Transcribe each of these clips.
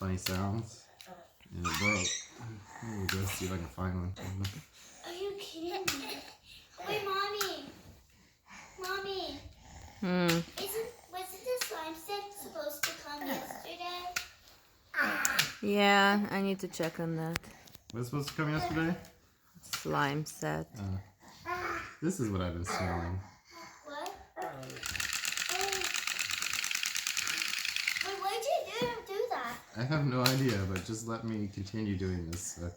funny sounds, and it broke. Let me go see if I can find one. Are you kidding me? Wait, Mommy. Mommy. Wasn't the slime set supposed to come yesterday? Yeah, I need to check on that. Was it supposed to come yesterday? Slime set. This is what I've been smelling. What? Wait, why'd you do that? I have no idea, but just let me continue doing this so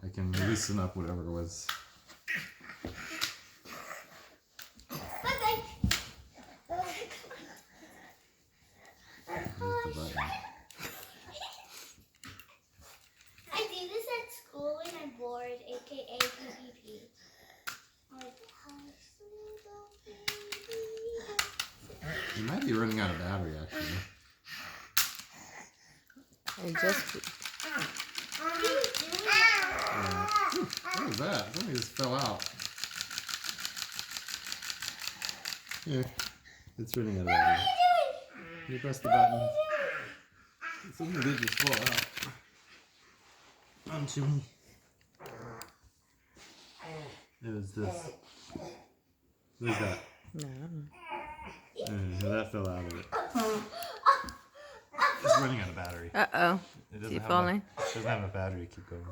I can loosen up whatever it was. Where's the button? I do this at school when I'm bored, aka PPP. You might be running out of battery, actually. I just... What are you doing? What was that? Something just fell out. Yeah, it's running out of battery. You press the button. Something did just fall out. Onto me. It was this. What is that? No. That fell out of it. It's running out of battery. Uh-oh. It Is he falling? Doesn't have enough battery to keep going.